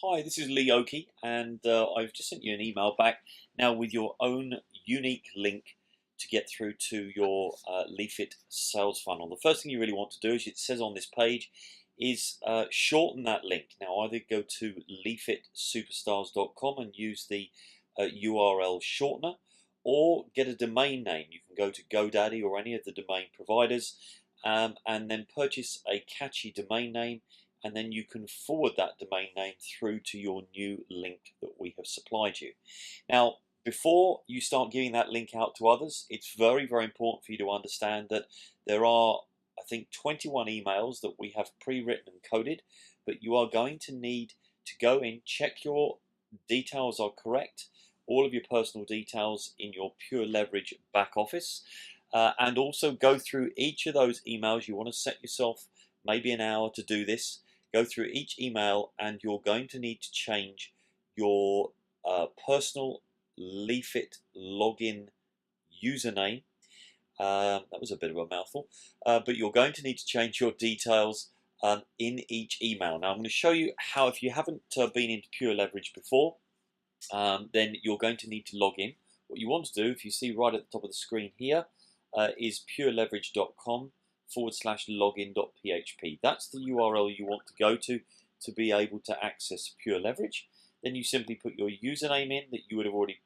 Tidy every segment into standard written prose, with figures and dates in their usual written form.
Hi, this is Lee Oakey, and I've just sent you an email back now with your own unique link to get through to your Leafit sales funnel. The first thing you really want to do, as it says on this page, is shorten that link. Now, either go to leafitsuperstars.com and use the URL shortener, or get a domain name. You can go to GoDaddy or any of the domain providers, and then purchase a catchy domain name, and then you can forward that domain name through to your new link that we have supplied you. Now, before you start giving that link out to others, it's very, very important for you to understand that there are, I think, 21 emails that we have pre-written and coded, but you are going to need to go in, check your details are correct, all of your personal details in your Pure Leverage back office, and also go through each of those emails. You want to set yourself maybe an hour to do this. Go through each email, and you're going to need to change your personal Leafit login username. That was a bit of a mouthful, but you're going to need to change your details in each email. Now, I'm going to show you how, if you haven't been into Pure Leverage before, then you're going to need to log in. What you want to do, if you see right at the top of the screen here, is pureleverage.com/login.php. That's the URL you want to go to be able to access Pure Leverage. Then you simply put your username in that you would have already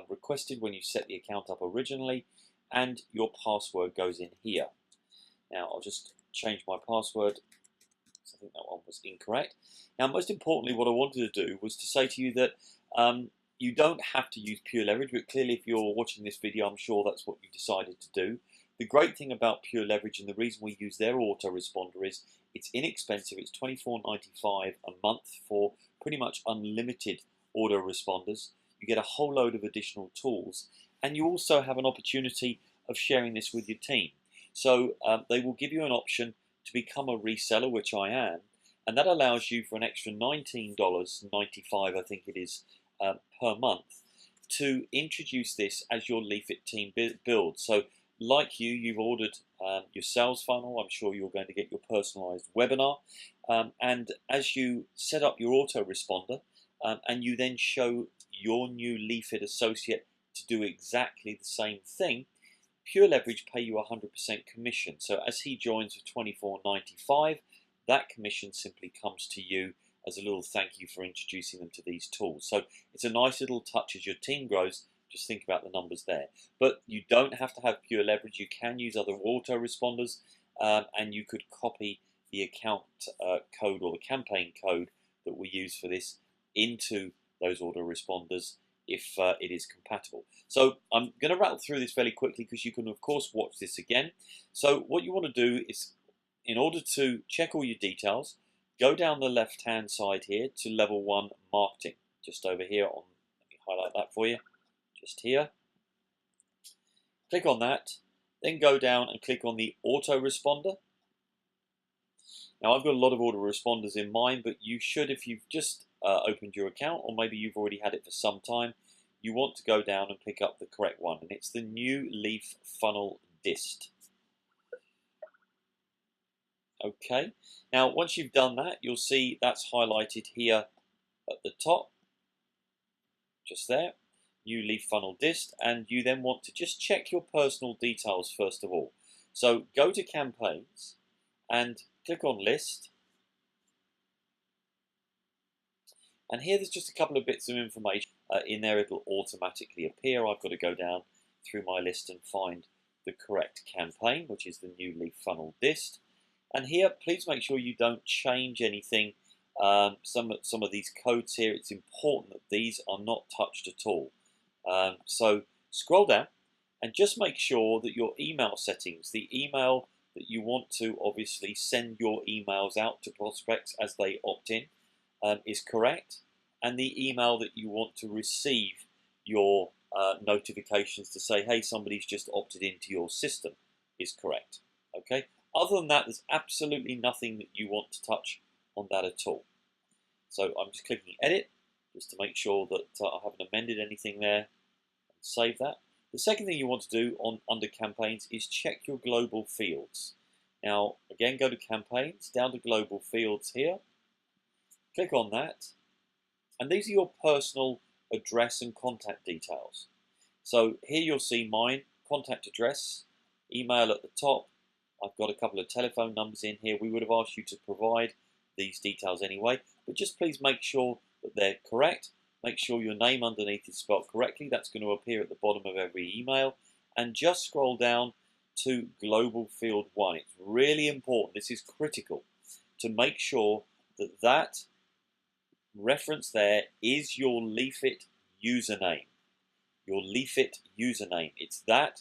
requested when you set the account up originally, and your password goes in here. Now, I'll just change my password. I think that one was incorrect. Now, most importantly, what I wanted to do was to say to you that you don't have to use Pure Leverage, but clearly if you're watching this video, I'm sure that's what you decided to do. The great thing about Pure Leverage, and the reason we use their autoresponder, is it's inexpensive. It's $24.95 a month for pretty much unlimited autoresponders. You get a whole load of additional tools, and you also have an opportunity of sharing this with your team. So they will give you an option to become a reseller, which I am, and that allows you for an extra $19.95, I think it is, per month, to introduce this as your Leafit team build. So like you've ordered your sales funnel. I'm sure you're going to get your personalized webinar, and as you set up your autoresponder, and you then show your new Leafit associate to do exactly the same thing, Pure Leverage pay you 100% commission. So as he joins for $24.95, that commission simply comes to you as a little thank you for introducing them to these tools. So it's a nice little touch as your team grows. Just think about the numbers there. But you don't have to have Pure Leverage. You can use other autoresponders, and you could copy the account code or the campaign code that we use for this into those autoresponders if it is compatible. So I'm going to rattle through this fairly quickly because you can, of course, watch this again. So what you want to do is, in order to check all your details, go down the left-hand side here to level 1 marketing, just over here on, let me highlight that for you, just here. Click on that, then go down and click on the autoresponder. Now, I've got a lot of autoresponders in mind, but you should, if you've just opened your account, or maybe you've already had it for some time, you want to go down and pick up the correct one, and it's the new Leaf Funnel Dist. Okay, now once you've done that, you'll see that's highlighted here at the top, just there, new Leaf Funnel Dist, and you then want to just check your personal details first of all. So go to Campaigns and click on List, and here there's just a couple of bits of information in there. It'll automatically appear. I've got to go down through my list and find the correct campaign, which is the new Leaf Funnel Dist. And here, please make sure you don't change anything. Some of these codes here, it's important that these are not touched at all. So scroll down and just make sure that your email settings, the email that you want to obviously send your emails out to prospects as they opt in, is correct, and the email that you want to receive your notifications to say, hey, somebody's just opted into your system, is correct. Okay. Other than that, there's absolutely nothing that you want to touch on that at all. So I'm just clicking Edit just to make sure that I haven't amended anything there, and save that. The second thing you want to do under Campaigns is check your global fields. Now, again, go to Campaigns, down to Global Fields here, click on that, And these are your personal address and contact details. So here you'll see mine, contact address, email at the top. I've got a couple of telephone numbers in here. We would have asked you to provide these details anyway, but just please make sure that they're correct. Make sure your name underneath is spelled correctly. That's going to appear at the bottom of every email. And just scroll down to Global Field 1. It's really important, this is critical, to make sure that that reference there is your Leafit username. Your Leafit username. It's that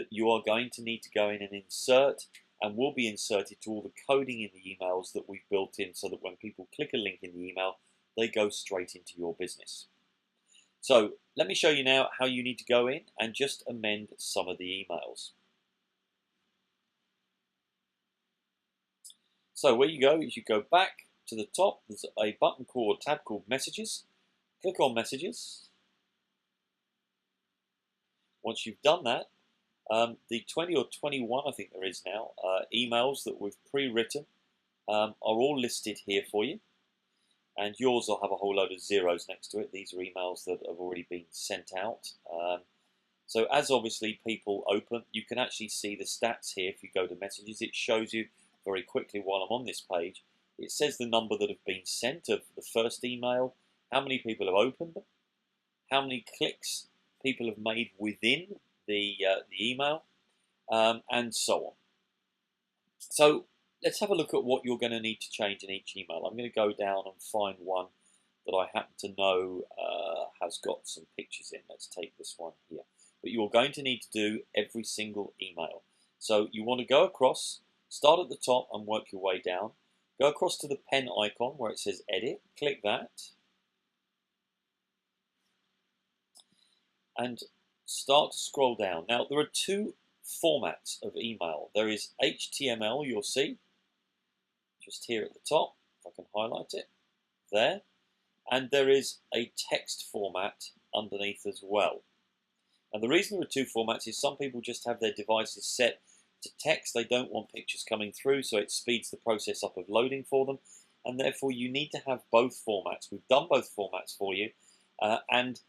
you are going to need to go in and insert, and will be inserted to all the coding in the emails that we've built in, so that when people click a link in the email, they go straight into your business. So let me show you now how you need to go in and just amend some of the emails. So where you go is you go back to the top. There's a button called tab called Messages. Click on Messages. Once you've done that, the 20 or 21, I think there is now, emails that we've pre-written are all listed here for you. And yours will have a whole load of zeros next to it. These are emails that have already been sent out. So as obviously people open, you can actually see the stats here. If you go to Messages, it shows you very quickly while I'm on this page. It says the number that have been sent of the first email, how many people have opened them, how many clicks people have made within the email, and so on. So let's have a look at what you're going to need to change in each email. I'm going to go down and find one that I happen to know has got some pictures in. Let's take this one here. But you're going to need to do every single email. So you want to go across, start at the top and work your way down. Go across to the pen icon where it says Edit. Click that. And start to scroll down. Now, there are two formats of email. There is HTML, you'll see, just here at the top, if I can highlight it, there. And there is a text format underneath as well. And the reason there are two formats is some people just have their devices set to text. They don't want pictures coming through, so it speeds the process up of loading for them. And therefore, you need to have both formats. We've done both formats for you. And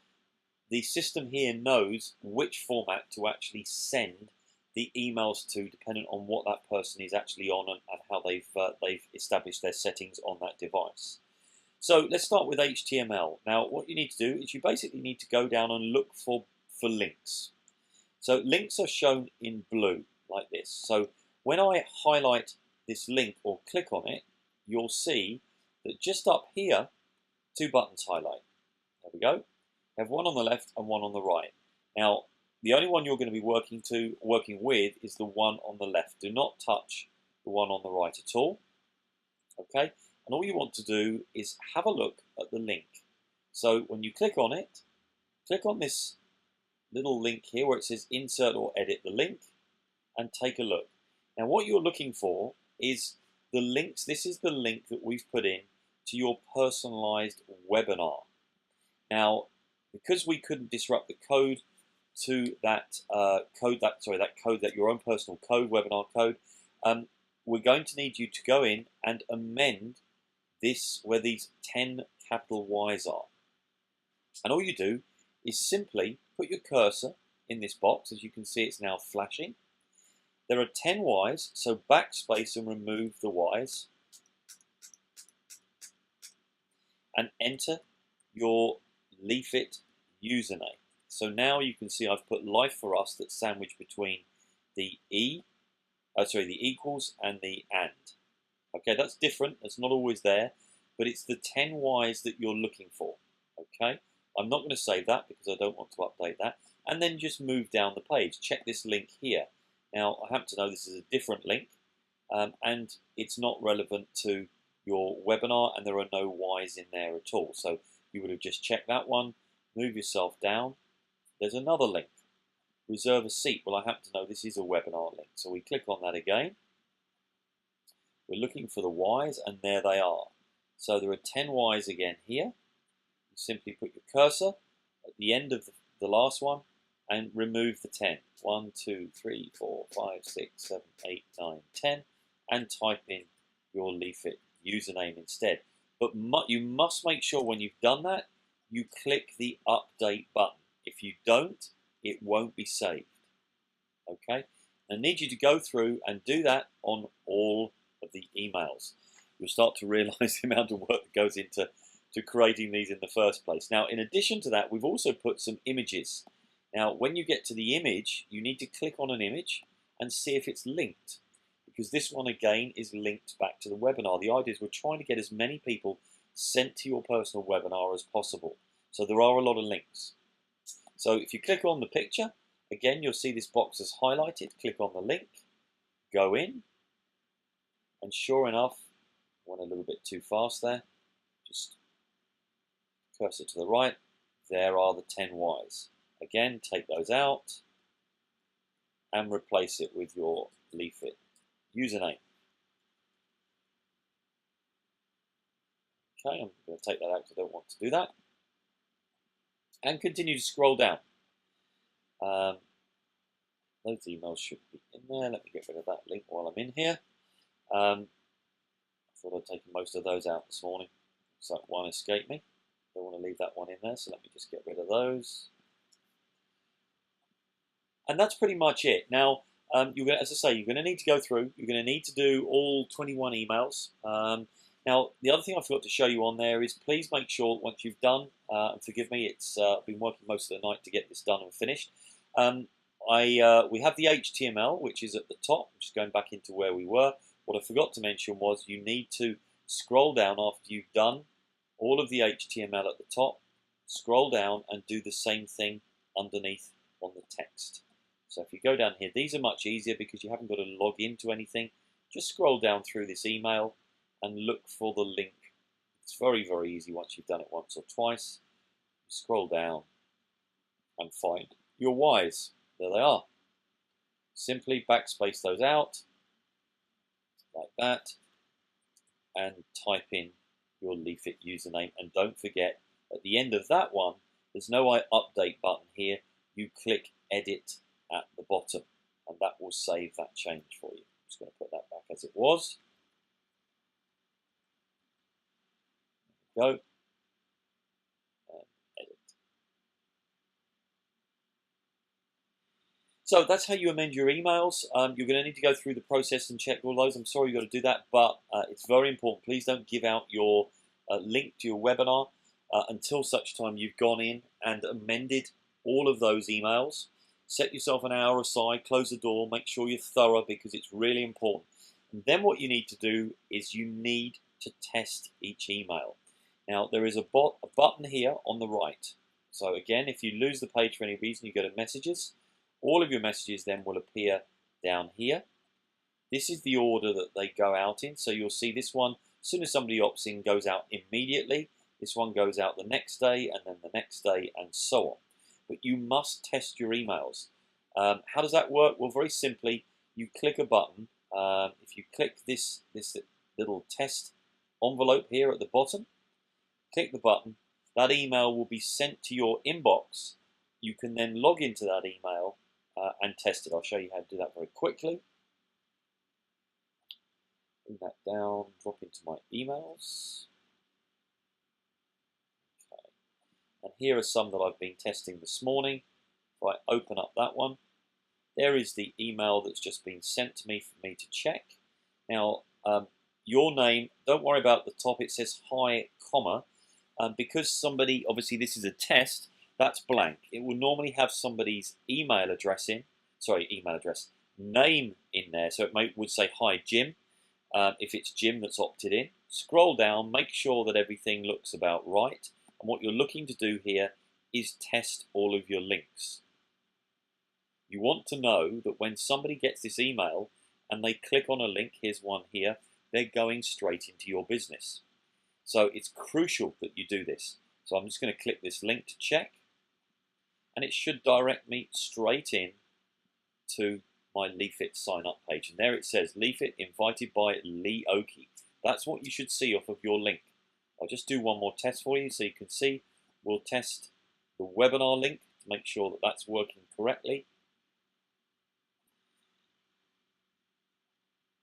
the system here knows which format to actually send the emails to, depending on what that person is actually on and how they've established their settings on that device. So let's start with HTML. Now, what you need to do is you basically need to go down and look for links. So links are shown in blue like this. So when I highlight this link or click on it, you'll see that just up here, two buttons highlight. There we go. You have one on the left and one on the right. Now, the only one you're going to be working with is the one on the left. Do not touch the one on the right at all. Okay? And all you want to do is have a look at the link. So when you click on it, click on this little link here where it says insert or edit the link and take a look. Now what you're looking for is the links. This is the link that we've put in to your personalized webinar. Now, because we couldn't disrupt the code to that your own personal code, webinar code, we're going to need you to go in and amend this where these 10 capital Y's are. And all you do is simply put your cursor in this box. As you can see, it's now flashing. There are 10 Y's, so backspace and remove the Y's. And enter your Leafit username. So now you can see I've put life for us that's sandwiched between the the equals and the and. Okay, that's different. That's not always there, but it's the 10 Y's that you're looking for. Okay, I'm not going to save that because I don't want to update that. And then just move down the page. Check this link here. Now, I happen to know this is a different link, and it's not relevant to your webinar, and there are no Y's in there at all. So you would have just checked that one. Move yourself down. There's another link. Reserve a seat. Well, I happen to know this is a webinar link. So we click on that again. We're looking for the Y's, and there they are. So there are 10 Y's again here. You simply put your cursor at the end of the last one and remove the 10. 1, 2, 3, 4, 5, 6, 7, 8, 9, 10, and type in your Leafit username instead. But you must make sure when you've done that, you click the update button. If you don't, it won't be saved. Okay? I need you to go through and do that on all of the emails. You'll start to realize the amount of work that goes into creating these in the first place. Now, in addition to that, we've also put some images. Now, when you get to the image, you need to click on an image and see if it's linked, because this one again is linked back to the webinar. The idea is we're trying to get as many people sent to your personal webinar as possible. So there are a lot of links. So if you click on the picture, again, you'll see this box is highlighted. Click on the link, go in, and sure enough, I went a little bit too fast there. Just cursor to the right. There are the 10 whys. Again, take those out and replace it with your Leafit username. Okay, I'm going to take that out because I don't want to do that. And continue to scroll down. Those emails should be in there. Let me get rid of that link while I'm in here. I thought I'd taken most of those out this morning, so that one escaped me. Don't want to leave that one in there, so let me just get rid of those. And that's pretty much it. Now, you're going to, as I say, you're going to need to go through. You're going to need to do all 21 emails. Now, the other thing I forgot to show you on there is please make sure once you've done, and forgive me, it's been working most of the night to get this done and finished. We have the HTML, which is at the top. I'm just going back into where we were. What I forgot to mention was you need to scroll down after you've done all of the HTML at the top. Scroll down and do the same thing underneath on the text. So if you go down here, these are much easier because you haven't got to log into anything. Just scroll down through this email and look for the link. It's very, very easy once you've done it once or twice. Scroll down and find your whys. There they are. Simply backspace those out like that and type in your Leafit username. And don't forget, at the end of that one, there's no update button here. You click edit at the bottom and that will save that change for you. I'm just going to put that back as it was. There we go. And edit. So that's how you amend your emails. You're going to need to go through the process and check all those. I'm sorry you've got to do that, but it's very important. Please don't give out your link to your webinar until such time you've gone in and amended all of those emails. Set yourself an hour aside, close the door, make sure you're thorough because it's really important. And then what you need to do is you need to test each email. Now there is a button here on the right. So again, if you lose the page for any reason, you go to messages. All of your messages then will appear down here. This is the order that they go out in. So you'll see this one, as soon as somebody opts in, goes out immediately. This one goes out the next day and then the next day and so on. But you must test your emails. How does that work? Well, very simply, you click a button. If you click this little test envelope here at the bottom, click the button, that email will be sent to your inbox. You can then log into that email and test it. I'll show you how to do that very quickly. Bring that down, drop into my emails. And here are some that I've been testing this morning. If I open up that one, there is the email that's just been sent to me for me to check. Now, your name, don't worry about the top, it says hi, comma. Because somebody, obviously this is a test, that's blank. It will normally have somebody's email address name in there. So it would say hi, Jim. If it's Jim that's opted in, scroll down, make sure that everything looks about right. And what you're looking to do here is test all of your links. You want to know that when somebody gets this email and they click on a link, here's one here, they're going straight into your business. So it's crucial that you do this. So I'm just going to click this link to check, and it should direct me straight in to my Leafit sign up page. And there it says Leafit invited by Lee Oakey. That's what you should see off of your link. I'll just do one more test for you so you can see. We'll test the webinar link to make sure that that's working correctly.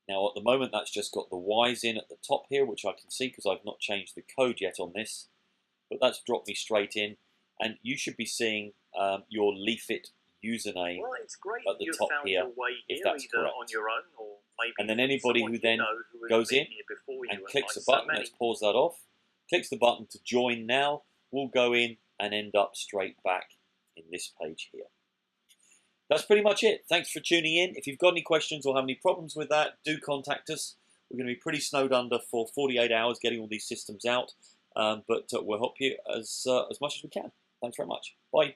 Now at the moment that's just got the Y's in at the top here, which I can see because I've not changed the code yet on this. but that's dropped me straight in, and you should be seeing your Leafit username It's great at the top here, if that's correct. on your own, or maybe and then anybody who then goes in and clicks the button, let's pause that off, clicks the button to join now, will go in and end up straight back in this page here. That's pretty much it. Thanks for tuning in. If you've got any questions or have any problems with that, do contact us. We're going to be pretty snowed under for 48 hours getting all these systems out, but we'll help you as much as we can. Thanks very much. Bye.